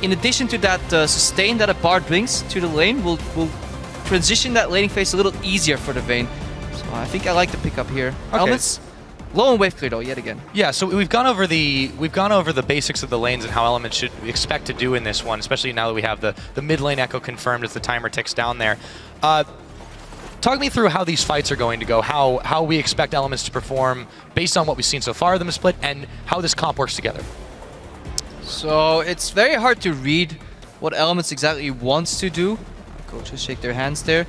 in addition to that sustain that a Bard brings to the lane, will transition that laning phase a little easier for the Vayne. So I think I like the pickup here. Okay. Elements, low and wave clear though, yet again. Yeah, so we've gone over the basics of the lanes and how Elements should expect to do in this one, especially now that we have the mid lane echo confirmed as the timer ticks down there. Talk me through how these fights are going to go, how we expect Elements to perform based on what we've seen so far of them split, and how this comp works together. So it's very hard to read what Elements exactly wants to do. Coaches shake their hands there.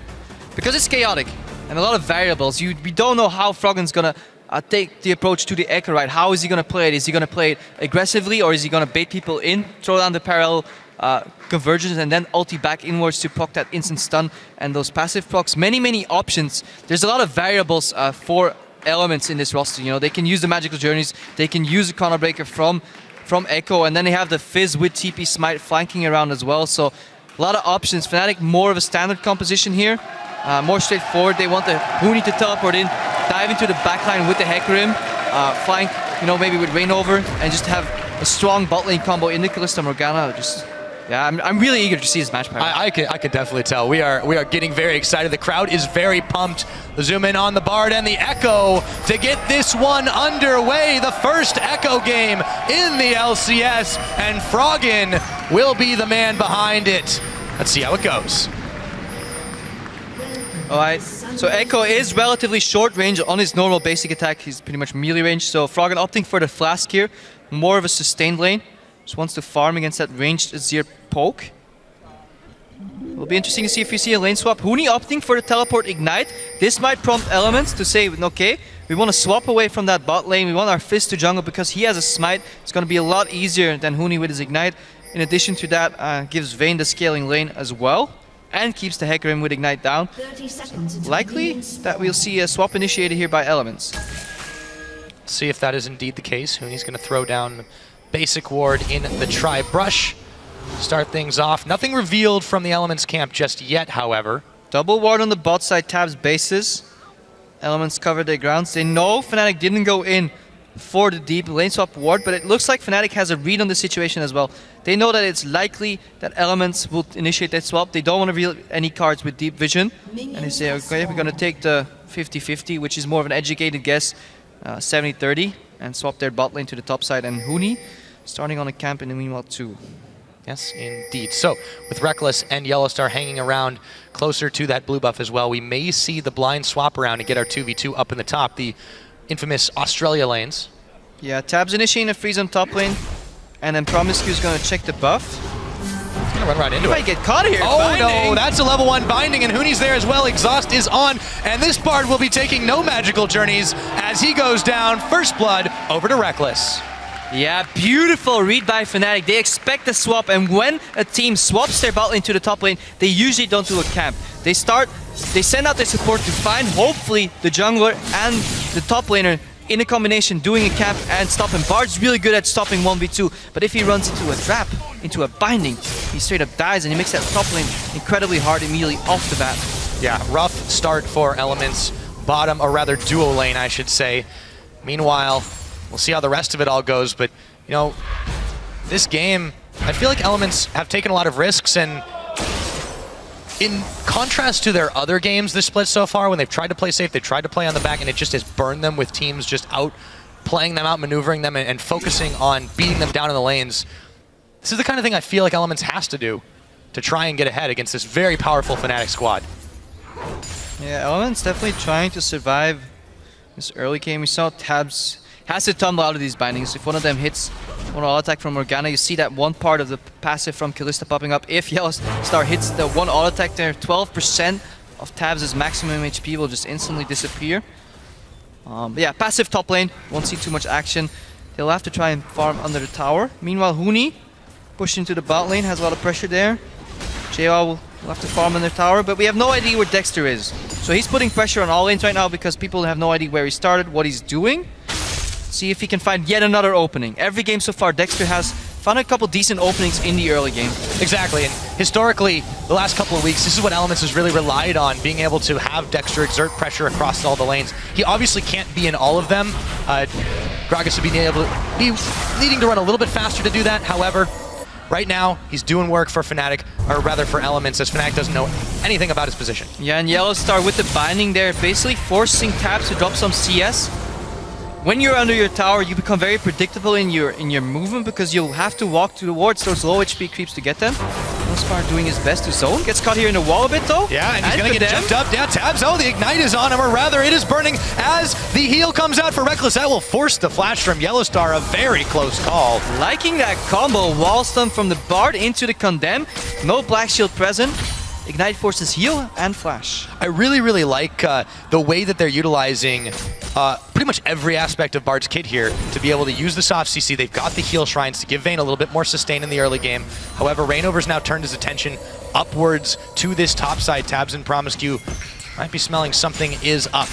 Because it's chaotic and a lot of variables. We don't know how Froggen's gonna take the approach to the Echo, right? How is he gonna play it? Is he gonna play it aggressively, or is he gonna bait people in, throw down the parallel convergence, and then ulti back inwards to proc that instant stun and those passive procs? Many options. There's a lot of variables for Elements in this roster. You know, they can use the magical journeys, they can use the chrono breaker from Echo, and then they have the Fizz with TP Smite flanking around as well. So a lot of options. Fnatic more of a standard composition here, more straightforward. They want the Huni to teleport in, dive into the backline with the Hecarim, flank, you know, maybe with Rainover, and just have a strong bot lane combo in the Kalista Morgana. Just, yeah, I'm really eager to see this match. I can definitely tell. We are getting very excited. The crowd is very pumped. Zoom in on the Bard and the Echo to get this one underway. The first Echo game in the LCS, and Froggen will be the man behind it. Let's see how it goes. Alright, so Echo is relatively short range on his normal basic attack. He's pretty much melee range, so Froggen opting for the Flask here. More of a sustained lane. Just wants to farm against that ranged Azir poke. It'll be interesting to see if we see a lane swap. Huni opting for the teleport ignite. This might prompt Elements to say, okay, we want to swap away from that bot lane. We want our Fizz to jungle because he has a smite. It's going to be a lot easier than Huni with his ignite. In addition to that, gives Vayne the scaling lane as well, and keeps the Hecarim with ignite down. Likely that we'll see a swap initiated here by Elements. See if that is indeed the case. Huni's going to throw down basic ward in the Tri-Brush. Start things off. Nothing revealed from the Elements camp just yet, however. Double ward on the bot side, Tab's bases. Elements cover their grounds. They know Fnatic didn't go in for the deep lane swap ward, but it looks like Fnatic has a read on the situation as well. They know that it's likely that Elements will initiate that swap. They don't want to reveal any cards with deep vision. And they say, okay, we're going to take the 50-50, which is more of an educated guess, 70-30, and swap their bot lane to the top side. And Huni starting on a camp in the meanwhile too. Yes, indeed. So, with Reckless and Yellowstar hanging around closer to that blue buff as well, we may see the blind swap around and get our 2v2 up in the top, the infamous Australia lanes. Yeah, Tab's initiating a freeze on top lane, and then Promiscue's going to check the buff. He's going to run right into it. Might get caught here. Oh binding. No, that's a level 1 binding, and Huni's there as well. Exhaust is on, and this Bard will be taking no magical journeys as he goes down. First blood over to Reckless. Yeah, beautiful read by Fnatic. They expect the swap, and when a team swaps their bot lane to the top lane, they usually don't do a camp. They send out their support to find, hopefully, the jungler and the top laner in a combination doing a camp and stopping. Bard's really good at stopping 1v2, but if he runs into a trap, into a binding, he straight up dies, and he makes that top lane incredibly hard immediately off the bat. Yeah, rough start for Elements. Bottom, or rather duo lane, I should say. Meanwhile, we'll see how the rest of it all goes, but, you know, this game, I feel like Elements have taken a lot of risks, and in contrast to their other games this split so far, when they've tried to play safe, they've tried to play on the back, and it just has burned them with teams just out playing them out, maneuvering them, and focusing on beating them down in the lanes. This is the kind of thing I feel like Elements has to do to try and get ahead against this very powerful Fnatic squad. Yeah, Elements definitely trying to survive this early game. We saw Tabs has to tumble out of these bindings. If one of them hits one auto attack from Morgana, you see that one part of the passive from Kalista popping up. If Yellowstar hits the one auto attack there, 12% of Tabs' maximum HP will just instantly disappear. But yeah, passive top lane, won't see too much action. They'll have to try and farm under the tower. Meanwhile, Huni pushed into the bot lane, has a lot of pressure there. Qiao will have to farm in the tower, but we have no idea where Dexter is. So he's putting pressure on all lanes right now because people have no idea where he started, what he's doing. See if he can find yet another opening. Every game so far, Dexter has found a couple decent openings in the early game. Exactly, and historically, the last couple of weeks, this is what Elements has really relied on, being able to have Dexter exert pressure across all the lanes. He obviously can't be in all of them. Gragas would be needing to run a little bit faster to do that. However, right now, he's doing work for Fnatic, or rather for Elements, as Fnatic doesn't know anything about his position. Yeah, and Yellowstar with the binding there, basically forcing Tabs to drop some CS. When you're under your tower, you become very predictable in your movement because you'll have to walk towards those low HP creeps to get them. Mousesports doing his best to zone. Gets caught here in the wall a bit though. Yeah, and he's going to get jumped up. Yeah, Tabs, oh, the Ignite is on him, or rather it is burning as the heal comes out for Reckless. That will force the flash from Yellowstar, a very close call. Liking that combo, wall stun from the Bard into the Condemn. No Black Shield present. Ignite forces heal and flash. I really, really like the way that they're utilizing pretty much every aspect of Bard's kit here to be able to use the soft CC. They've got the heal shrines to give Vayne a little bit more sustain in the early game. However, Reignover's now turned his attention upwards to this top side. Tabs and Promiscu might be smelling something is up.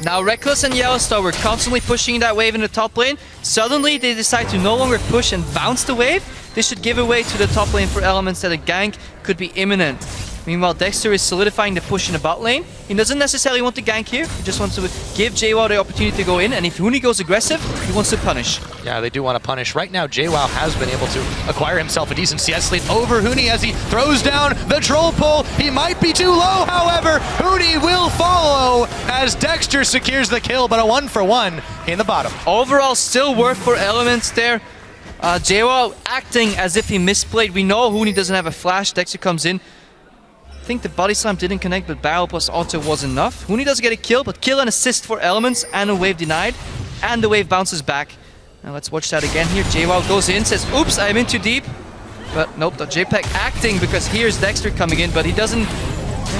Now Reckless and Yellowstar were constantly pushing that wave in the top lane. Suddenly they decide to no longer push and bounce the wave. This should give away to the top lane for Elements that a gank could be imminent. Meanwhile, Dexter is solidifying the push in the bot lane. He doesn't necessarily want to gank here. He just wants to give JWoww the opportunity to go in. And if Huni goes aggressive, he wants to punish. Yeah, they do want to punish. Right now, JWoww has been able to acquire himself a decent CS lead over Huni as he throws down the troll pull. He might be too low, however. Huni will follow as Dexter secures the kill, but a 1-for-1 in the bottom. Overall, still work for Elements there. JWoww acting as if he misplayed. We know Huni doesn't have a flash. Dexter comes in. I think the body slam didn't connect, but barrel plus auto was enough. Huni does get a kill, but kill and assist for Elements, and a wave denied. And the wave bounces back. Now let's watch that again here. JWoww goes in, says, oops, I'm in too deep. But nope, the JPEG acting because here's Dexter coming in, but he doesn't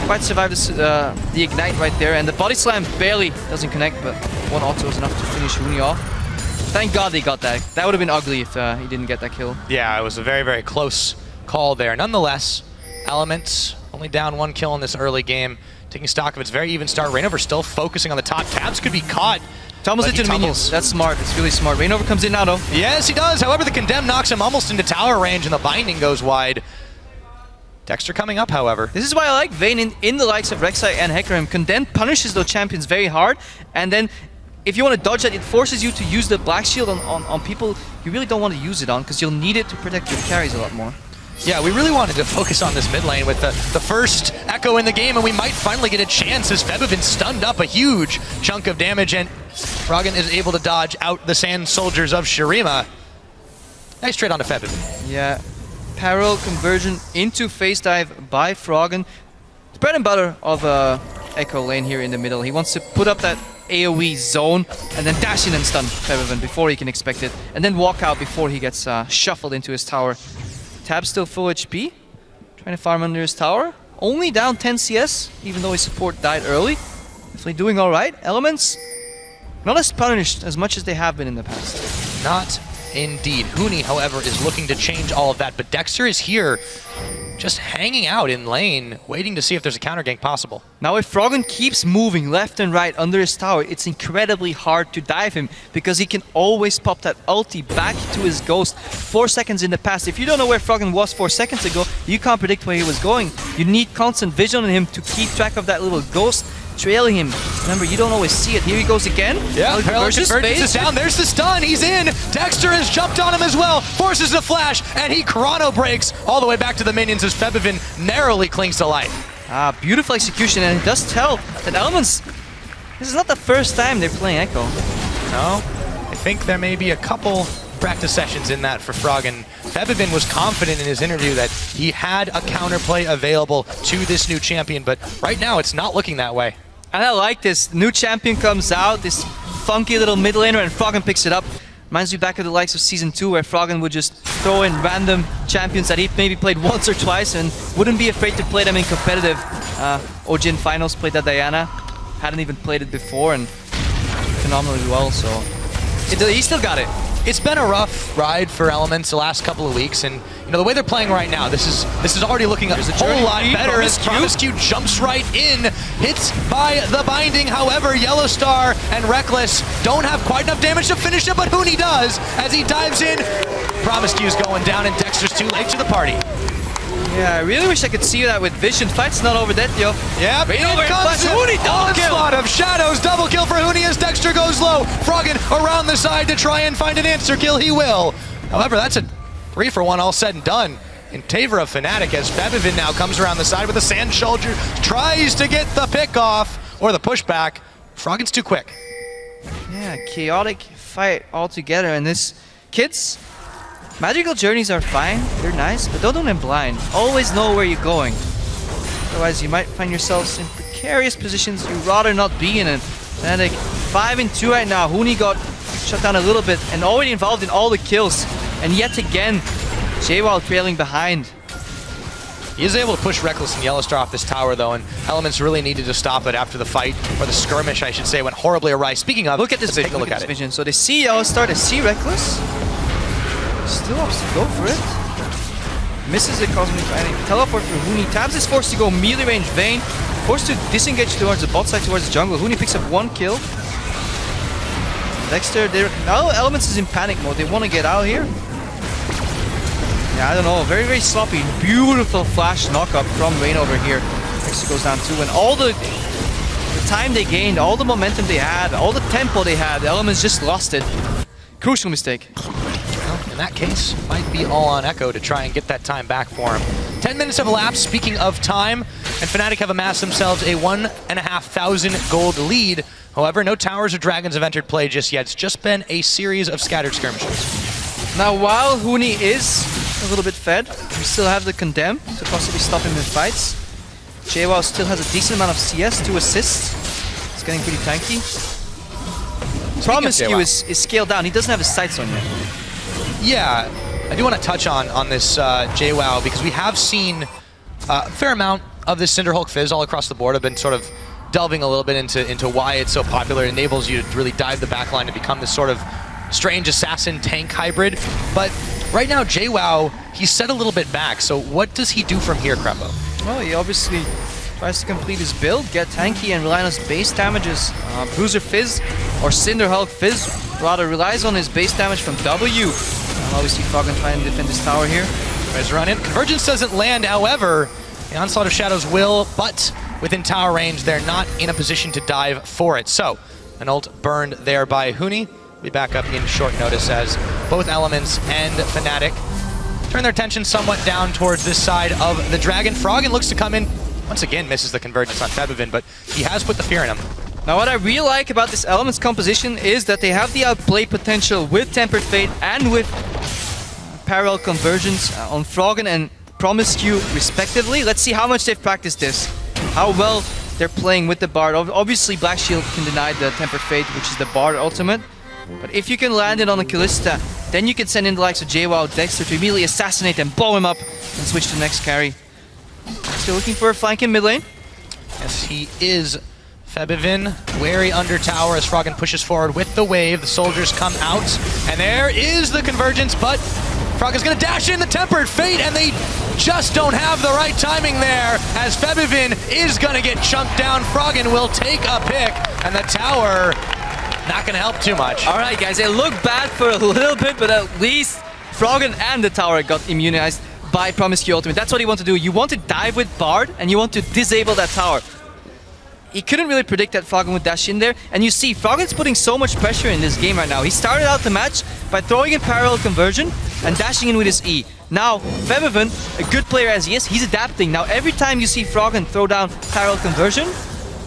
quite survive this, the Ignite right there. And the body slam barely doesn't connect, but one auto is enough to finish Huni off. Thank God they got that. That would have been ugly if he didn't get that kill. Yeah, it was a very, very close call there. Nonetheless, Elements only down 1 kill in this early game. Taking stock of its very even start. Reignover still focusing on the top. Tabs could be caught. Tumbles into the minions. That's smart. It's really smart. Reignover comes in now though. Yes, he does. However, the Condemn knocks him almost into tower range and the binding goes wide. Dexter coming up, however. This is why I like Vayne in the likes of Rek'Sai and Hecarim. Condemn punishes those champions very hard, and then if you want to dodge that, it forces you to use the Black Shield on people you really don't want to use it on, because you'll need it to protect your carries a lot more. Yeah, we really wanted to focus on this mid lane with the first Echo in the game, and we might finally get a chance as Febiven stunned up a huge chunk of damage, and Froggen is able to dodge out the Sand Soldiers of Shurima. Nice trade onto Febiven. Yeah, parallel conversion into face dive by Froggen. The bread and butter of Echo lane here in the middle. He wants to put up that AoE zone and then dash in and stun Febiven before he can expect it, and then walk out before he gets shuffled into his tower. Tab still full HP, trying to farm under his tower. Only down 10 CS, even though his support died early. Definitely doing alright. Elements, not as punished as much as they have been in the past. Not indeed. Huni, however, is looking to change all of that, but Dexter is here just hanging out in lane, waiting to see if there's a counter gank possible. Now if Froggen keeps moving left and right under his tower, it's incredibly hard to dive him because he can always pop that ulti back to his ghost 4 seconds in the past. If you don't know where Froggen was 4 seconds ago, you can't predict where he was going. You need constant vision on him to keep track of that little ghost trailing him. Remember, you don't always see it. Here he goes again. Yeah, convergence is down. There's the stun. He's in. Dexter has jumped on him as well. Forces the flash, and he chrono breaks all the way back to the minions as Febiven narrowly clings to life. Beautiful execution, and it does tell that Elements, this is not the first time they're playing Echo. No, I think there may be a couple practice sessions in that for Froggen. Febiven was confident in his interview that he had a counterplay available to this new champion, but right now it's not looking that way. And I like this. New champion comes out, this funky little mid laner, and Froggen picks it up. Reminds me back of the likes of Season 2, where Froggen would just throw in random champions that he maybe played once or twice and wouldn't be afraid to play them in competitive. Origen Finals played that Diana. Hadn't even played it before, and phenomenally well, so he still got it. It's been a rough ride for Elements the last couple of weeks, and you know the way they're playing right now, this is already looking a whole lot better as Promiscu jumps right in, hits by the binding. However, Yellowstar and Reckless don't have quite enough damage to finish it, but Huni does as he dives in. Promiscu's going down, and Dexter's too late to the party. Yeah, I really wish I could see that with Vision. Fight's not over that, yo. Yeah, Reignover comes Huni, double kill! Onslaught of shadows, double kill for Huni as Dexter goes low. Froggen around the side to try and find an answer kill. He will. However, that's a 3 for 1 all said and done in favor of Fnatic as Febiven now comes around the side with a Sand Soldier, tries to get the pick off or the pushback. Froggen's too quick. Yeah, chaotic fight altogether, and this kids, magical journeys are fine, they're nice, but don't do them blind. Always know where you're going. Otherwise, you might find yourselves in precarious positions you'd rather not be in. And Fnatic 5-2 right now. Huni got shut down a little bit and already involved in all the kills. And yet again, JWoww trailing behind. He is able to push Reckless and Yellowstar off this tower though, and Elements really needed to stop it after the fight, or the skirmish I should say, went horribly awry. Speaking of, look at this vision, take a look at it. Vision. So they see Yellowstar, they see Reckless. Still opts to go for it. Misses the Cosmic Lightning. Teleport for Huni. Tabs is forced to go melee range Vayne. Forced to disengage towards the bot side, towards the jungle. Huni picks up 1 kill. Dexter, now Elements is in panic mode. They want to get out here. Yeah, I don't know. Very, very sloppy. Beautiful flash knockup from Vayne over here. Dexter goes down too. And all the time they gained, all the momentum they had, all the tempo they had, the Elements just lost it. Crucial mistake. In that case, might be all on Echo to try and get that time back for him. 10 minutes have elapsed, speaking of time, and Fnatic have amassed themselves a 1,500 gold lead. However, no towers or dragons have entered play just yet. It's just been a series of scattered skirmishes. Now, while Huni is a little bit fed, we still have the Condemn to possibly stop him in fights. JWoww still has a decent amount of CS, 2 assists. It's getting pretty tanky. Promise you is scaled down. He doesn't have his sights on yet. Yeah, I do want to touch on this JWoww because we have seen a fair amount of this Cinderhulk Fizz all across the board. I've been sort of delving a little bit into why it's so popular. It enables you to really dive the backline to become this sort of strange assassin tank hybrid. But right now, JWoww, he's set a little bit back. So what does he do from here, Krepo? Well, he obviously tries to complete his build, get tanky and rely on his base damages. Bruiser Fizz or Cinderhulk Fizz rather relies on his base damage from W. Obviously, Froggen trying to defend this tower here. Tries to run in. Convergence doesn't land, however, the Onslaught of Shadows will, but within tower range, they're not in a position to dive for it. So, an ult burned there by Huni. Be back up in short notice as both Elements and Fnatic turn their attention somewhat down towards this side of the Dragon. Froggen looks to come in, once again misses the Convergence on Febiven, but he has put the fear in him. Now what I really like about this Elements composition is that they have the outplay potential with Tempered Fate and with Parallel Convergence on Froggen and Promiscue respectively. Let's see how much they've practiced this, how well they're playing with the Bard. Obviously Black Shield can deny the Tempered Fate, which is the Bard ultimate, but if you can land it on a Kalista, then you can send in the likes of JWoww, Dexter to immediately assassinate them, blow him up, and switch to the next carry. Still looking for a flank in mid lane. Yes, he is. Febiven, wary under tower as Froggen pushes forward with the wave. The soldiers come out, and there is the Convergence, but Froggen's gonna dash in the Tempered Fate, and they just don't have the right timing there as Febiven is gonna get chunked down. Froggen will take a pick, and the tower not gonna help too much. All right, guys, it looked bad for a little bit, but at least Froggen and the tower got immunized by Promiscue ultimate. That's what you want to do. You want to dive with Bard, and you want to disable that tower. He couldn't really predict that Froggen would dash in there, and you see Froggen's putting so much pressure in this game right now. He started out the match by throwing in Parallel Conversion and dashing in with his E. Now, Febiven, a good player as he is, he's adapting. Now, every time you see Froggen throw down Parallel Conversion,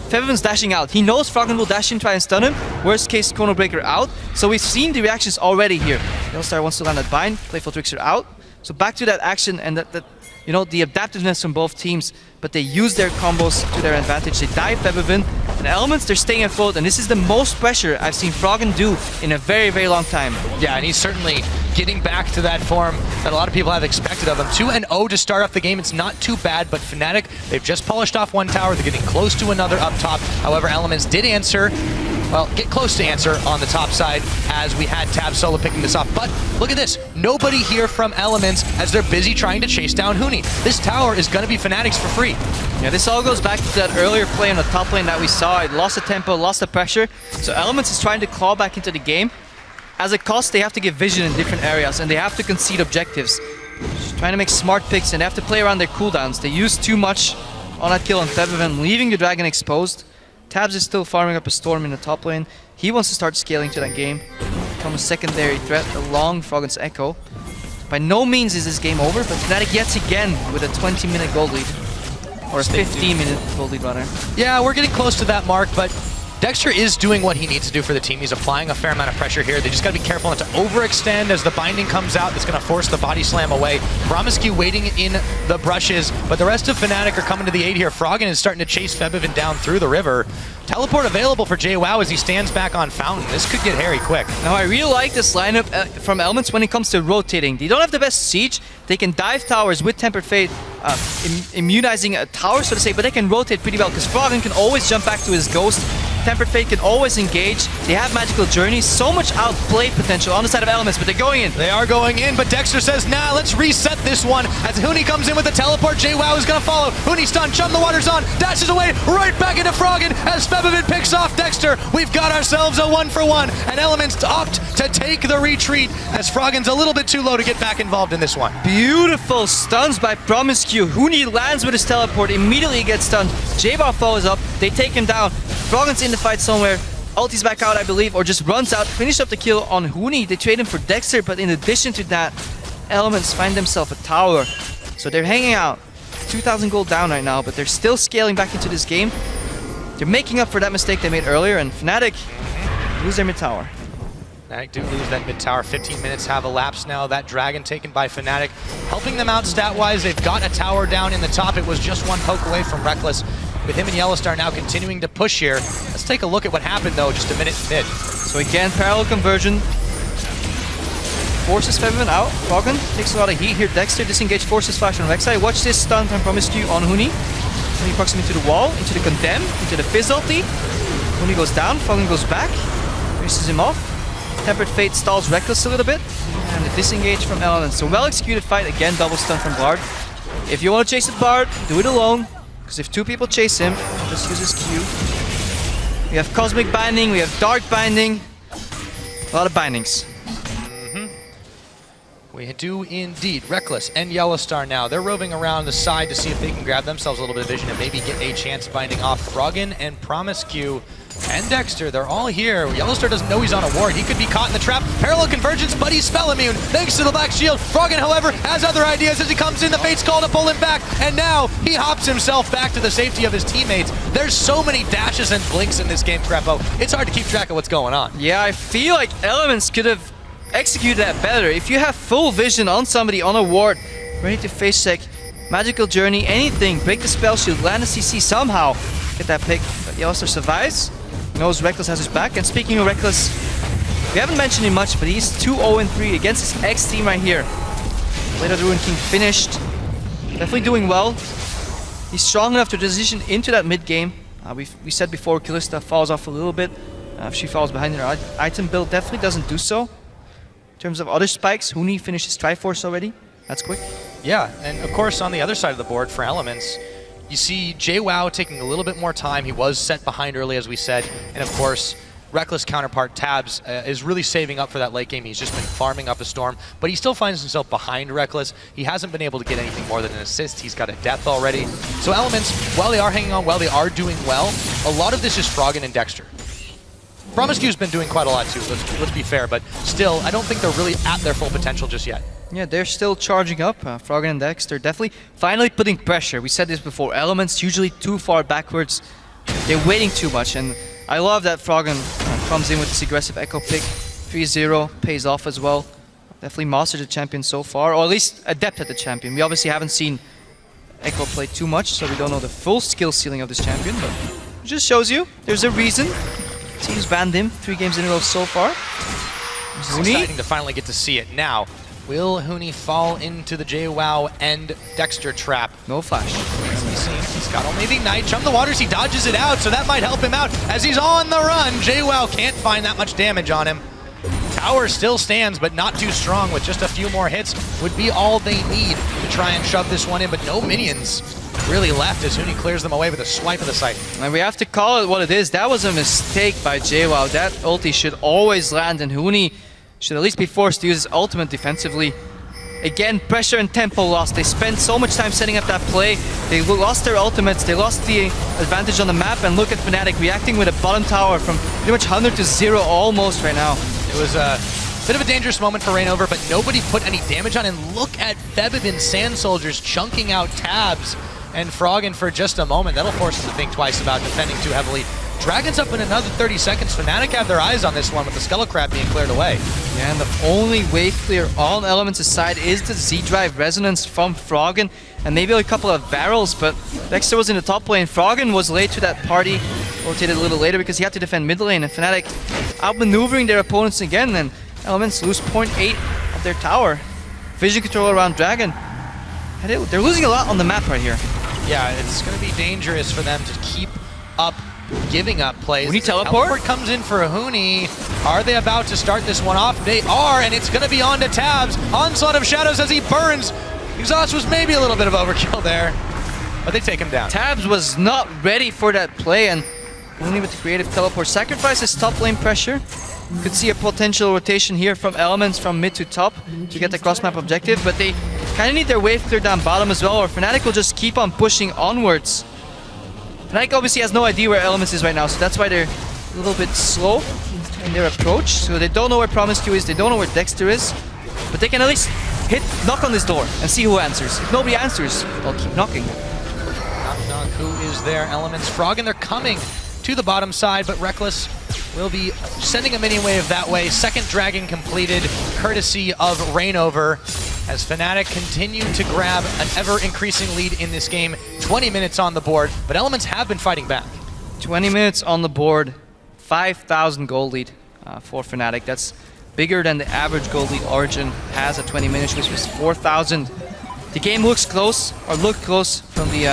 Febiven's dashing out. He knows Froggen will dash in, try and stun him. Worst case, Chrono Breaker out. So we've seen the reactions already here. Yellowstar wants to land that bind, Playful Trickster out. So back to that action and that you know, the adaptiveness from both teams, but they use their combos to their advantage. They dive Febiven, and Elements, they're staying afloat, and this is the most pressure I've seen Froggen do in a very, very long time. Yeah, and he's certainly getting back to that form that a lot of people have expected of him. 2-0 to start off the game. It's not too bad, but Fnatic, they've just polished off one tower. They're getting close to another up top. However, Elements did answer. Well, get close to answer on the top side as we had Tab Solo picking this up. But look at this. Nobody here from Elements as they're busy trying to chase down Huni. This tower is going to be Fnatic's for free. Yeah, this all goes back to that earlier play on the top lane that we saw. It lost the tempo, lost the pressure. So Elements is trying to claw back into the game. As a cost, they have to give vision in different areas, and they have to concede objectives. Just trying to make smart picks, and they have to play around their cooldowns. They use too much on that kill on Febiven, leaving the Dragon exposed. Tabs is still farming up a Storm in the top lane. He wants to start scaling to that game, become a secondary threat along Froggen's Echo. By no means is this game over, but Fnatic yet again with a 20-minute gold lead. Or a 15-minute gold lead, rather. Yeah, we're getting close to that mark, but Dexter is doing what he needs to do for the team. He's applying a fair amount of pressure here. They just got to be careful not to overextend as the binding comes out. That's going to force the body slam away. Promiscu waiting in the brushes, but the rest of Fnatic are coming to the aid here. Froggen is starting to chase Febiven down through the river. Teleport available for JWoww as he stands back on Fountain. This could get hairy quick. Now, I really like this lineup from Elements when it comes to rotating. They don't have the best siege. They can dive towers with Tempered Fate, immunizing a tower, so to say, but they can rotate pretty well because Froggen can always jump back to his ghost. Tempered Fate can always engage. They have magical journeys. So much outplay potential on the side of Elements, but they're going in. They are going in, but Dexter says, nah, let's reset this one. As Huni comes in with the teleport, JWoww is going to follow. Huni stunned, Chum the water's on, dashes away, right back into Froggen as Febiven picks off Dexter. We've got ourselves a 1-for-1, and Elements opt to take the retreat as Froggen's a little bit too low to get back involved in this one. Beautiful stuns by Promiscu. Huni lands with his teleport, immediately gets stunned. JWoww follows up, they take him down. Froggen's in the fight somewhere. Ulti's back out, I believe, or just runs out. Finish up the kill on Huni. They trade him for Dexter, but in addition to that, Elements find themselves a tower. So they're hanging out. 2,000 gold down right now, but they're still scaling back into this game. They're making up for that mistake they made earlier, and Fnatic lose their mid tower. Fnatic do lose that mid tower. 15 minutes have elapsed now. That dragon taken by Fnatic, helping them out stat-wise. They've got a tower down in the top. It was just one poke away from Reckless. With him and Yellowstar now continuing to push here. Let's take a look at what happened though, just a minute mid. So again, parallel conversion. Forces Febiven out. Froggen takes a lot of heat here. Dexter disengage, forces flash on Rek'Sai. Watch this stun from Promiscu on Huni. Huni procs him into the wall, into the Condemn, into the Fizz ulti. Huni goes down, Froggen goes back, finishes him off. Tempered Fate stalls Reckless a little bit. And the disengage from Elements. So well executed fight, again double stun from Bard. If you want to chase the Bard, do it alone. Because if two people chase him, just use his Q. We have Cosmic Binding, we have Dark Binding. A lot of bindings. We do indeed. Reckless and Yellowstar now. They're roving around the side to see if they can grab themselves a little bit of vision and maybe get a chance binding off Froggen and Promiscu and Dexter. They're all here. Yellowstar doesn't know he's on a ward. He could be caught in the trap. Parallel convergence, but he's spell immune thanks to the Black Shield. Froggen, however, has other ideas as he comes in. The Fate's call to pull him back, and now he hops himself back to the safety of his teammates. There's so many dashes and blinks in this game, Crepo. It's hard to keep track of what's going on. Yeah, I feel like Elements could have executed that better. If you have full vision on somebody on a ward, ready to face check, magical journey, anything, break the spell shield, land a CC somehow, get that pick. But Yellowstar survives, knows Reckless has his back. And speaking of Reckless, we haven't mentioned him much, but he's 2-0-3 against his ex-team right here. Blade of the Ruined King finished. Definitely doing well. He's strong enough to transition into that mid game. We said before, Kalista falls off a little bit. If she falls behind her item build, definitely doesn't do so. In terms of other spikes, Huni finishes Triforce already. That's quick. Yeah, and of course on the other side of the board for Elements, you see JWoww taking a little bit more time. He was set behind early, as we said, and of course Reckless counterpart Tabs is really saving up for that late game. He's just been farming up a storm, but he still finds himself behind Reckless. He hasn't been able to get anything more than an assist. He's got a death already. So Elements, while they are hanging on, while they are doing well, a lot of this is Froggen and Dexter. Promiscu's been doing quite a lot too, let's be fair, but still, I don't think they're really at their full potential just yet. Yeah, they're still charging up. Froggen and Dexter definitely finally putting pressure. We said this before, Elements usually too far backwards. They're waiting too much, and I love that Froggen comes in with this aggressive Echo pick. 3-0, pays off as well. Definitely mastered the champion so far, or at least adept at the champion. We obviously haven't seen Echo play too much, so we don't know the full skill ceiling of this champion, but it just shows you there's a reason. Teams banned him 3 games in a row so far. It's exciting to finally get to see it. Now, will Huni fall into the JWoww and Dexter trap? No flash. He's got only the Ignite. Chum the waters, he dodges it out, so that might help him out. As he's on the run, JWoww can't find that much damage on him. Tower still stands, but not too strong. With just a few more hits would be all they need to try and shove this one in, but no minions really left as Huni clears them away with a swipe of the sight. And we have to call it what it is. That was a mistake by JWoww. That ulti should always land, and Huni should at least be forced to use his ultimate defensively. Again, pressure and tempo lost. They spent so much time setting up that play. They lost their ultimates. They lost the advantage on the map, and look at Fnatic reacting with a bottom tower from pretty much 100 to 0 almost right now. It was a Bit of a dangerous moment for Reignover, but nobody put any damage on. And look at Febib and Sand Soldiers chunking out Tabs and Froggen for just a moment. That'll force them to think twice about defending too heavily. Dragon's up in another 30 seconds. Fnatic have their eyes on this one with the Skull Crab being cleared away. Yeah, and the only wave clear on Elements' side is the Z-Drive Resonance from Froggen, and maybe a couple of barrels, but Dexter was in the top lane. Froggen was late to that party, rotated a little later because he had to defend mid lane, and Fnatic outmaneuvering their opponents again, and Elements lose 0.8 of their tower. Vision control around Dragon. And they're losing a lot on the map right here. Yeah, it's going to be dangerous for them to keep up giving up plays. Huni teleport comes in for a Huni. Are they about to start this one off? They are, and it's going to be on to Tabs. Onslaught of Shadows as he burns. Exhaust was maybe a little bit of overkill there, but they take him down. Tabs was not ready for that play, and only with the creative teleport sacrifices top lane pressure. You could see a potential rotation here from Elements from mid to top to get the cross-map objective, but they kind of need their wave clear down bottom as well, or Fnatic will just keep on pushing onwards. Fnatic obviously has no idea where Elements is right now, so that's why they're a little bit slow in their approach. So they don't know where Promised You is, they don't know where Dexter is, but they can at least knock on this door and see who answers. If nobody answers, they'll keep knocking. Knock, who is there? Elements. Froggen, they're coming to the bottom side, but Reckless will be sending a mini wave that way. Second Dragon completed, courtesy of Reignover, as Fnatic continue to grab an ever-increasing lead in this game. 20 minutes on the board, but Elements have been fighting back. 20 minutes on the board, 5,000 gold lead for Fnatic. That's bigger than the average gold lead Origen has at 20 minutes, which was 4,000. The game looks close, or looked close from the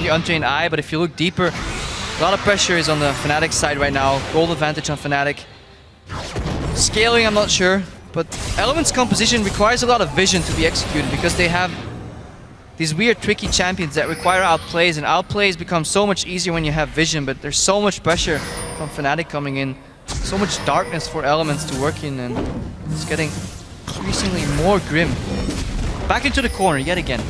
untrained eye, but if you look deeper, a lot of pressure is on the Fnatic side right now. Gold advantage on Fnatic. Scaling, I'm not sure, but Elements' composition requires a lot of vision to be executed because they have these weird, tricky champions that require outplays, and outplays become so much easier when you have vision, but there's so much pressure from Fnatic coming in. So much darkness for Elements to work in, and it's getting increasingly more grim. Back into the corner yet again.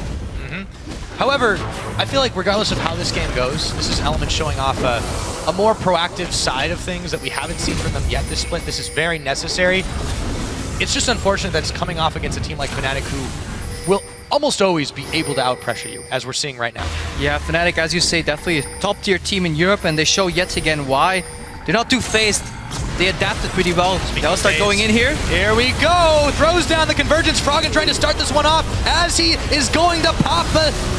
However, I feel like regardless of how this game goes, this is Elements showing off a more proactive side of things that we haven't seen from them yet this split. This is very necessary. It's just unfortunate that it's coming off against a team like Fnatic, who will almost always be able to out-pressure you, as we're seeing right now. Yeah, Fnatic, as you say, definitely a top-tier team in Europe, and they show yet again why. They're not too phased. They adapted pretty well. They'll start going in here. Here we go! Throws down the convergence. Froggen trying to start this one off as he is going to pop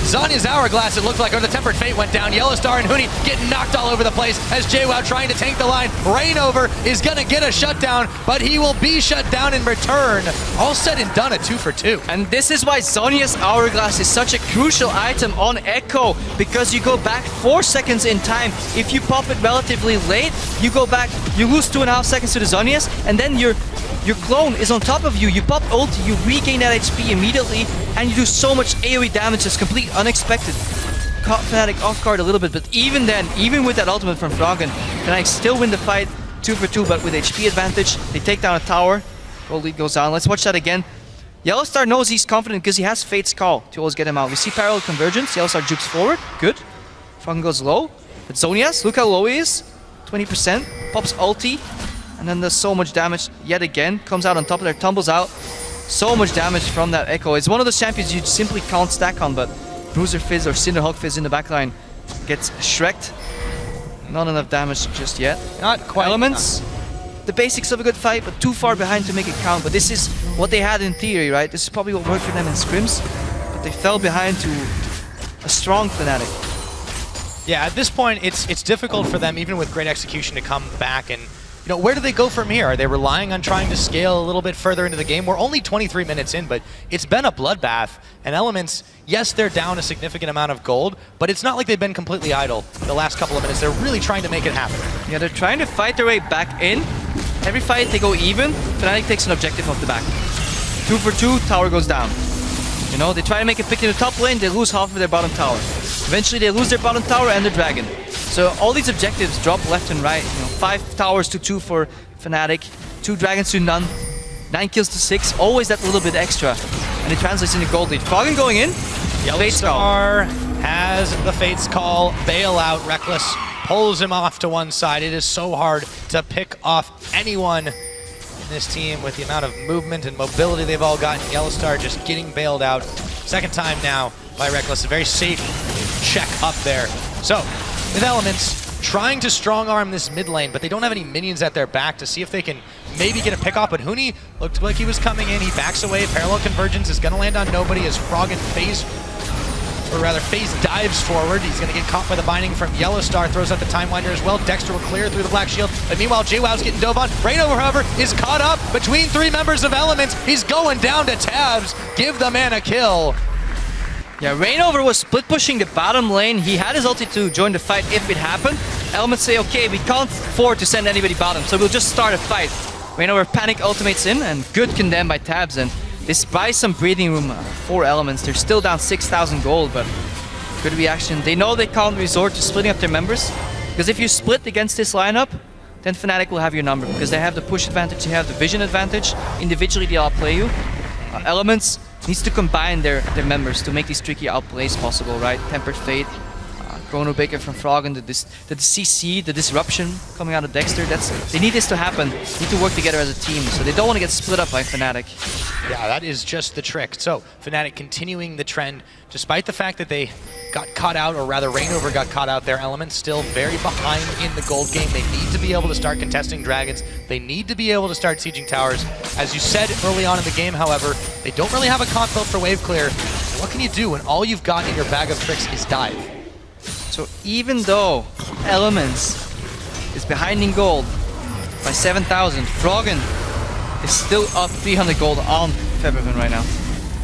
Zhonya's Hourglass, it looked like, or the Tempered Fate went down. Yellowstar and Huni getting knocked all over the place as JWoww trying to tank the line. Reignover is going to get a shutdown, but he will be shut down in return. All said and done, a 2 for 2. And this is why Zhonya's Hourglass is such a crucial item on Echo, because you go back 4 seconds in time. If you pop it relatively late, you go back, you lose 2.5 seconds to the Zhonya's, and then your clone is on top of you. You pop ulti, you regain that HP immediately, and you do so much AoE damage that's completely unexpected. Caught Fnatic off guard a little bit, but even then, even with that ultimate from Froggen, Fnatic still win the fight 2 for 2, but with HP advantage. They take down a tower. Gold lead goes down. Let's watch that again. Yellowstar knows he's confident because he has Fate's Call to always get him out. We see parallel convergence. Yellowstar jukes forward. Good. Froggen goes low. But Zhonya's, look how low he is. 20%. Pops ulti. And then does so much damage yet again. Comes out on top of there, tumbles out. So much damage from that Echo. It's one of those champions you simply can't stack on, but Bruiser Fizz or Cinderhulk Fizz in the backline gets shreked. Not enough damage just yet. Not quite. Elements, the basics of a good fight, but too far behind to make it count. But this is what they had in theory, right? This is probably what worked for them in scrims, but they fell behind to a strong Fnatic. Yeah, at this point, it's difficult for them, even with great execution, to come back and, you know, where do they go from here? Are they relying on trying to scale a little bit further into the game? We're only 23 minutes in, but it's been a bloodbath. And Elements, yes, they're down a significant amount of gold, but it's not like they've been completely idle the last couple of minutes. They're really trying to make it happen. Yeah, they're trying to fight their way back in. Every fight they go even. Fnatic takes an objective off the back. 2 for 2, tower goes down. You know, they try to make a pick in the top lane, they lose half of their bottom tower. Eventually they lose their bottom tower and their dragon. So all these objectives drop left and right. You know, 5 towers to 2 for Fnatic, 2 dragons to none, 9 kills to 6, always that little bit extra. And it translates into gold lead. Froggen going in. Yellowstar has the Fate's Call, bailout. Reckless pulls him off to one side. It is so hard to pick off anyone in this team with the amount of movement and mobility they've all gotten. Yellowstar just getting bailed out. Second time now by Reckless. A very safe check up there. So, with Elements trying to strong arm this mid lane, but they don't have any minions at their back to see if they can maybe get a pick off. But Huni looked like he was coming in. He backs away. Parallel Convergence is going to land on nobody as Froggen phase dives forward. He's going to get caught by the binding from Yellowstar. Throws out the Time Winder as well. Dexter will clear through the Black Shield. But meanwhile, JWoww's getting dove on. Reignover, however, is caught up between 3 members of Elements. He's going down to Tabs. Give the man a kill. Yeah, Reignover was split pushing the bottom lane. He had his ulti to join the fight if it happened. Elements say, okay, we can't afford to send anybody bottom, so we'll just start a fight. Reignover panic ultimates in, and good condemned by Tabs. And this buys some breathing room for Elements. They're still down 6,000 gold, but good reaction. They know they can't resort to splitting up their members, because if you split against this lineup, then Fnatic will have your number, because they have the push advantage, they have the vision advantage. Individually, they outplay you. Elements needs to combine their members to make these tricky outplays possible, right? Tempered Fate, Chrono Baker from Froggen, the CC, the disruption coming out of Dexter. They need this to happen. They need to work together as a team, so they don't want to get split up by Fnatic. Yeah, that is just the trick. So, Fnatic continuing the trend, despite the fact that they got caught out, or rather Reignover got caught out, their Elements still very behind in the gold game. They need to be able to start contesting dragons. They need to be able to start sieging towers. As you said early on in the game, however, they don't really have a comp built for wave clear. So what can you do when all you've got in your bag of tricks is dive? So even though Elements is behind in gold by 7,000, Froggen is still up 300 gold on Feberman right now.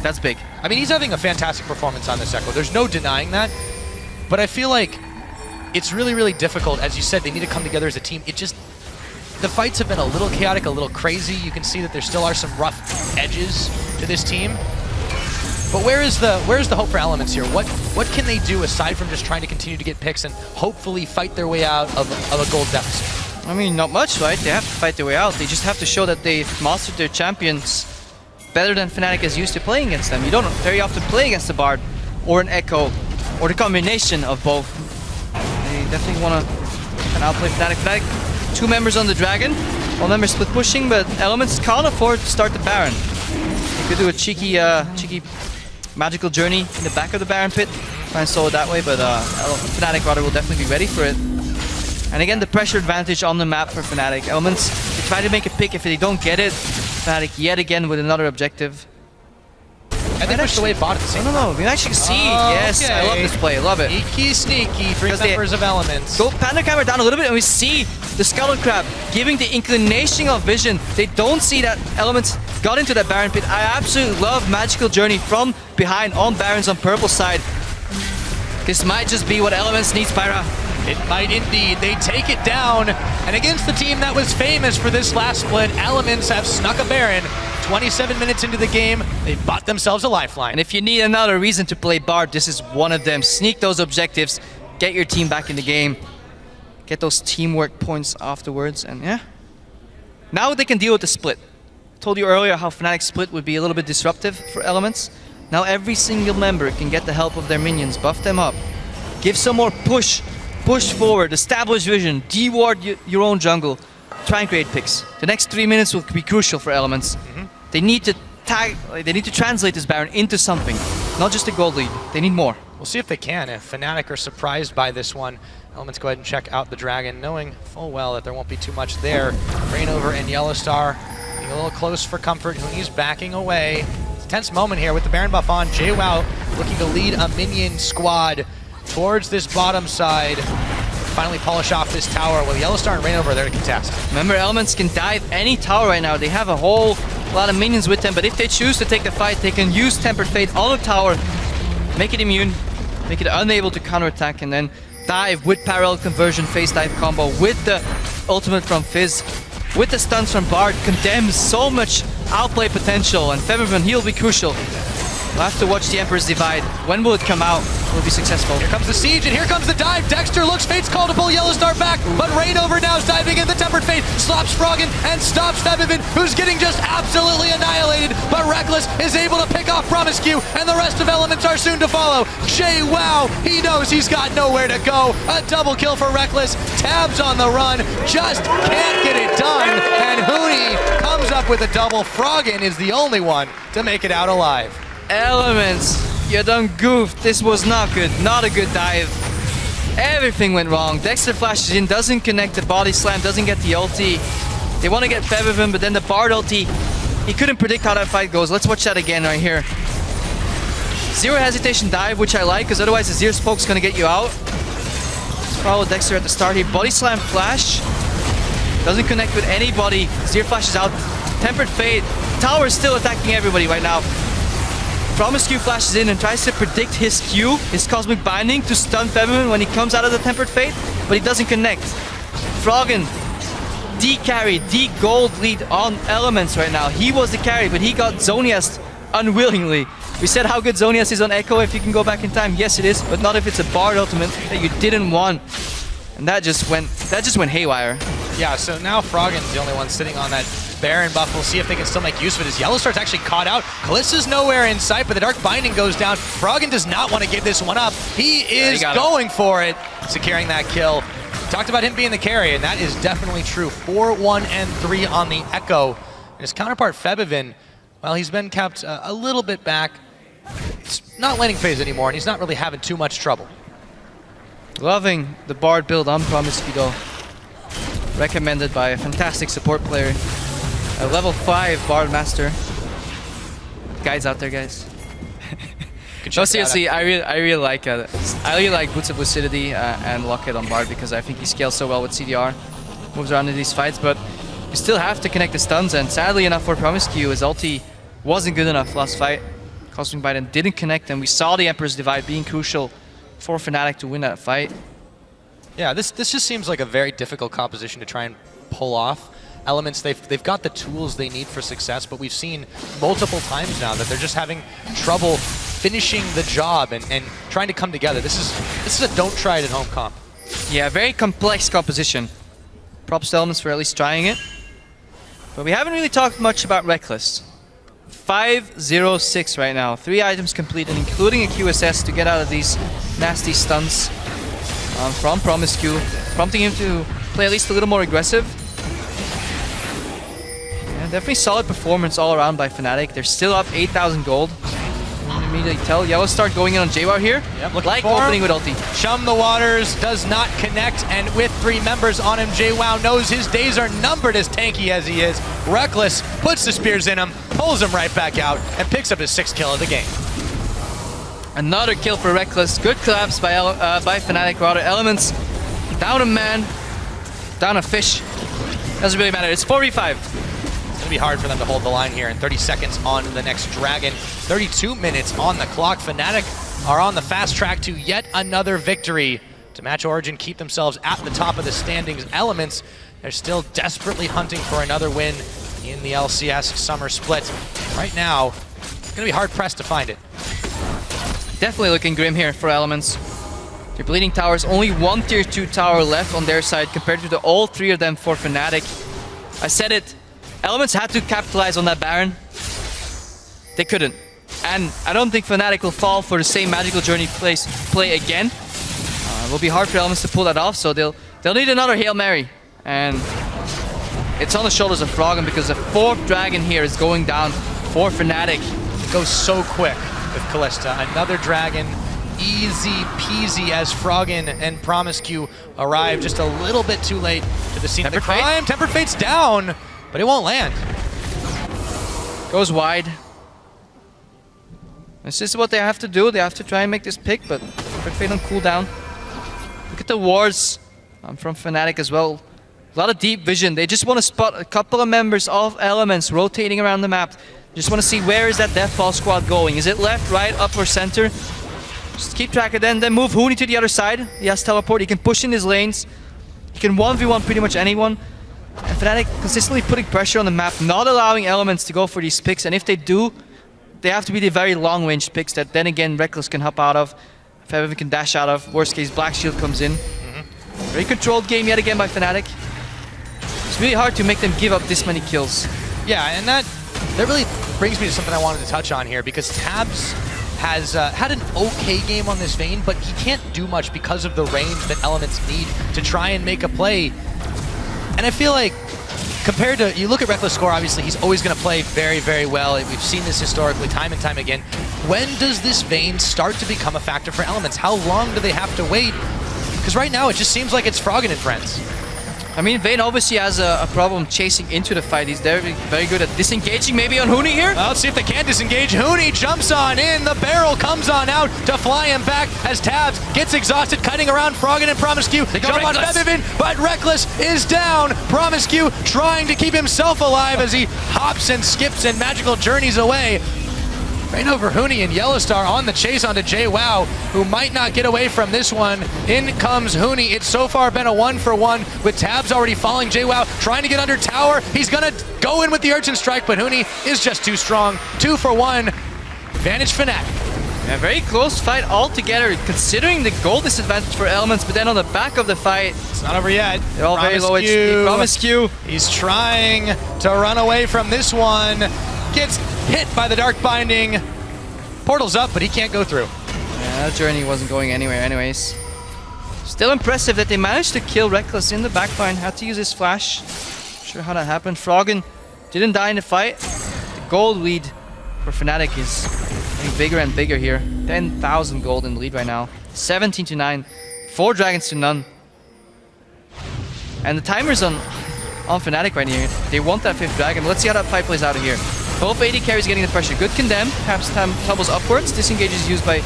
That's big. I mean, he's having a fantastic performance on this Echo. There's no denying that. But I feel like it's really, really difficult. As you said, they need to come together as a team. The fights have been a little chaotic, a little crazy. You can see that there still are some rough edges to this team. But where's the hope for Elements here? What can they do aside from just trying to continue to get picks and hopefully fight their way out of a gold deficit? I mean, not much, right? They have to fight their way out. They just have to show that they've mastered their champions better than Fnatic is used to playing against them. You don't very often play against a Bard or an Echo or the combination of both. They definitely want to outplay Fnatic. Fnatic, 2 members on the Dragon, 1 member split pushing, but Elements can't afford to start the Baron. They could do a cheeky magical journey in the back of the Baron pit, try and solo it that way, but Fnatic rather will definitely be ready for it. And again, the pressure advantage on the map for Fnatic. Elements, they try to make a pick. If they don't get it, Fnatic yet again with another objective. And they pushed away bot at the same time. No, we actually see. Yes, I love this play, love it. Sneaky, 3 members of Elements. Go Panda Camera down a little bit and we see the Scuttle Crab giving the inclination of vision. They don't see that Elements got into that Baron pit. I absolutely love Magical Journey from behind on Barons on purple side. This might just be what Elements needs, Pyra. It might indeed. They take it down. And against the team that was famous for this last split, Elements have snuck a Baron. 27 minutes into the game, they bought themselves a lifeline. And if you need another reason to play Bard, this is one of them. Sneak those objectives, get your team back in the game, get those teamwork points afterwards, and yeah. Now they can deal with the split. I told you earlier how Fnatic split would be a little bit disruptive for Elements. Now every single member can get the help of their minions, buff them up, give some more push forward, establish vision, de-ward your own jungle, try and create picks. The next 3 minutes will be crucial for Elements. They need to translate this Baron into something, not just a gold lead. They need more. We'll see if they can. If Fnatic are surprised by this one, Elements go ahead and check out the Dragon, knowing full well that there won't be too much there. Reignover and Yellowstar being a little close for comfort. Huni's backing away. It's a tense moment here with the Baron buff on. JWoww looking to lead a minion squad towards this bottom side. Finally polish off this tower with Yellowstar and Reignover there to contest. Remember, Elements can dive any tower right now. They have a whole lot of minions with them, but if they choose to take the fight, they can use Tempered Fate on the tower, make it immune, make it unable to counterattack, and then dive with parallel conversion, face dive combo, with the ultimate from Fizz, with the stuns from Bard, condemns so much outplay potential, and Feberman, he'll be crucial. We'll have to watch the Emperor's Divide. When will it come out? Will it be successful? Here comes the siege, and here comes the dive. Dexter looks, Fate's call to pull Yellowstar back, but Rainover now is diving in. The Tempered Fate slaps Froggen and stops Febiven, who's getting just absolutely annihilated, but Reckless is able to pick off Promiscue, and the rest of Elements are soon to follow. JWoww, he knows he's got nowhere to go. A double kill for Reckless, Tabs on the run, just can't get it done, and Huni comes up with a double. Froggen is the only one to make it out alive. Elements, you done goofed. This was not good. Not a good dive. Everything went wrong. Dexter flashes in, doesn't connect the body slam, doesn't get the ulti. They want to get Febiven, but then the Bard ulti, he couldn't predict how that fight goes. Let's watch that again right here. Zero hesitation dive, which I like, because otherwise the Zero Spoke's going to get you out. Let's follow Dexter at the start here. Body slam flash. Doesn't connect with anybody. Zero flashes out. Tempered Fate. Tower's still attacking everybody right now. Promiscue flashes in and tries to predict his Q, his Cosmic Binding, to stun Febiven when he comes out of the Tempered Fate, but he doesn't connect. Froggen, D-carry, D-gold lead on Elements right now. He was the carry, but he got Zoniast unwillingly. We said how good Zoniast is on Echo if you can go back in time. Yes, it is, but not if it's a Bard ultimate that you didn't want. And that just went haywire. Yeah, so now Froggen's the only one sitting on that Baron buff. We'll see if they can still make use of it. As Yellowstar's actually caught out. Kalissa's nowhere in sight, but the Dark Binding goes down. Froggen does not want to give this one up. He is going for it, securing that kill. Talked about him being the carry, and that is definitely true. 4-1-3 on the Echo. And his counterpart Febiven, well, he's been kept a little bit back. It's not laning phase anymore, and he's not really having too much trouble. Loving the Bard build on Promiscue though. Recommended by a fantastic support player. A level 5 Bard Master. Guys out there, guys. No, seriously, I really like Boots of Lucidity and LOCCAT on Bard because I think he scales so well with CDR. Moves around in these fights, but you still have to connect the stuns, and sadly enough for Promiscue, his ulti wasn't good enough last fight. Cosmic Binding didn't connect, and we saw the Emperor's Divide being crucial for Fnatic to win that fight. Yeah, this just seems like a very difficult composition to try and pull off. Elements, they've got the tools they need for success, but we've seen multiple times now that they're just having trouble finishing the job and trying to come together. This is a don't try it at home comp. Yeah, very complex composition. Props to Elements for at least trying it. But we haven't really talked much about Reckless. 5-0-6 right now. 3 items completed, including a QSS to get out of these nasty stunts from Promiscue, prompting him to play at least a little more aggressive. Yeah, definitely solid performance all around by Fnatic. They're still up 8,000 gold. You can immediately tell. Yellowstar going in on JWoww here. Yep, like opening with ulti. Chum the Waters does not connect, and with 3 members on him, JWoww knows his days are numbered as tanky as he is. Reckless puts the spears in him, pulls him right back out, and picks up his 6th kill of the game. Another kill for Reckless. Good collapse by Fnatic. Rather, Elements down a man, down a fish. Doesn't really matter. It's 4v5. It's going to be hard for them to hold the line here in 30 seconds on the next Dragon. 32 minutes on the clock. Fnatic are on the fast track to yet another victory to match Origen, keep themselves at the top of the standings. Elements, they're still desperately hunting for another win in the LCS Summer Split. Right now, it's going to be hard-pressed to find it. Definitely looking grim here for Elements. They're bleeding towers. Only 1 tier 2 tower left on their side compared to all 3 of them for Fnatic. I said it. Elements had to capitalize on that Baron. They couldn't. And I don't think Fnatic will fall for the same Magical Journey play again. It will be hard for Elements to pull that off, so they'll need another Hail Mary. And it's on the shoulders of Froggen because the 4th Dragon here is going down for Fnatic. It goes so quick with Kalista. Another Dragon, easy peasy as Froggen and Promiscue arrive just a little bit too late to the scene of the crime. Tempered Fate's down, but it won't land. Goes wide. This is what they have to do. They have to try and make this pick, but Tempered Fate on cooldown. Look at the wards from Fnatic as well. A lot of deep vision. They just want to spot a couple of members of Elements rotating around the map. Just want to see where is that Deathfall squad going. Is it left, right, up, or center? Just keep track of them. Then move Huni to the other side. He has teleport. He can push in his lanes. He can 1v1 pretty much anyone. And Fnatic consistently putting pressure on the map, not allowing Elements to go for these picks. And if they do, they have to be the very long-range picks that then again Reckless can hop out of, Febiven can dash out of. Worst case, Black Shield comes in. Very controlled game yet again by Fnatic. It's really hard to make them give up this many kills. Yeah, and that really brings me to something I wanted to touch on here, because Tabs has had an okay game on this Vayne, but he can't do much because of the range that Elements need to try and make a play. And I feel like, compared to, you look at Reckless score, obviously he's always going to play very, very well. We've seen this historically time and time again. When does this Vayne start to become a factor for Elements? How long do they have to wait? Because right now it just seems like it's Froggen and friends. I mean, Vayne obviously has a problem chasing into the fight. He's very good at disengaging maybe on Huni here. Well, let's see if they can disengage. Huni jumps on in. The barrel comes on out to fly him back as Tabs gets exhausted, cutting around Froggen and Promiscu. They jump on Febiven, but Reckless is down. Promiscu trying to keep himself alive as he hops and skips and magical journeys away. Right over Huni and Yellowstar on the chase onto JWoww, who might not get away from this one. In comes Huni. It's so far been a 1-for-1 with Tabs already falling. JWoww trying to get under tower. He's gonna go in with the Urchin Strike, but Huni is just too strong. 2-for-1. Advantage Fnatic. Yeah, very close fight altogether, considering the goal disadvantage for Elements, but then on the back of the fight, it's not over yet. They're all very low HP. Promiscu. He's trying to run away from this one. Gets hit by the Dark Binding. Portal's up, but he can't go through. Yeah, that journey wasn't going anywhere anyways. Still impressive that they managed to kill Reckless in the backline. Had to use his flash. Not sure how that happened. Froggen didn't die in the fight. The gold lead for Fnatic is getting bigger and bigger here. 10,000 gold in the lead right now. 17-9. 4 dragons to none. And the timer's on Fnatic right here. They want that 5th dragon. Let's see how that fight plays out of here. Both AD carries getting the pressure. Good condemn. Perhaps time tumbles upwards. Disengage is used by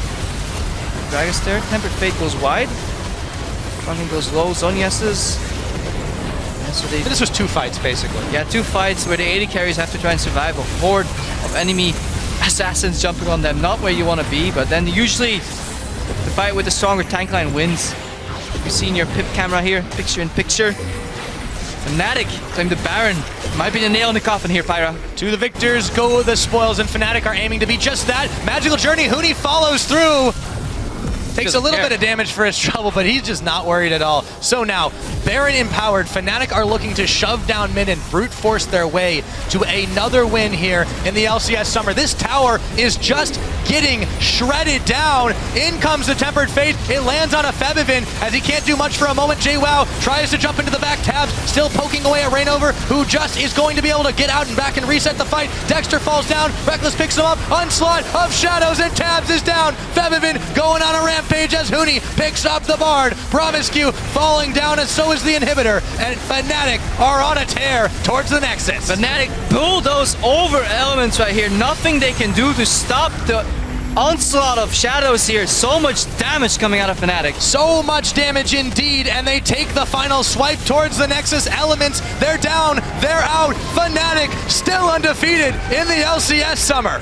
Dragaster. Tempered Fate goes wide. Froggen goes low. Zonias's. So this was 2 fights basically. Yeah, 2 fights where the AD carries have to try and survive a horde of enemy assassins jumping on them. Not where you want to be, but then usually the fight with the stronger tank line wins. You see in your pip camera here, picture in picture. Fnatic claim the Baron. Might be the nail in the coffin here, Pyra. To the victors go the spoils, and Fnatic are aiming to be just that. Magical Journey, Huni follows through. Takes a little bit of damage for his trouble, but he's just not worried at all. So now, Baron empowered, Fnatic are looking to shove down mid and brute force their way to another win here in the LCS Summer. This tower is just getting shredded down. In comes the Tempered Fate. It lands on a Febiven as he can't do much for a moment. JWoww tries to jump into the back. Tabs still poking away at Rainover, who just is going to be able to get out and back and reset the fight. Dexter falls down. Reckless picks him up. Onslaught of Shadows, and Tabs is down. Febiven going on a rampage as Huni picks up the Bard. Promiscu falling down, and so is the Inhibitor. And Fnatic are on a tear towards the Nexus. Fnatic bulldoze over Elements right here. Nothing they can do to stop the onslaught of Shadows here. So much damage coming out of Fnatic. So much damage indeed, and they take the final swipe towards the Nexus. Elements, they're down, they're out. Fnatic still undefeated in the LCS Summer.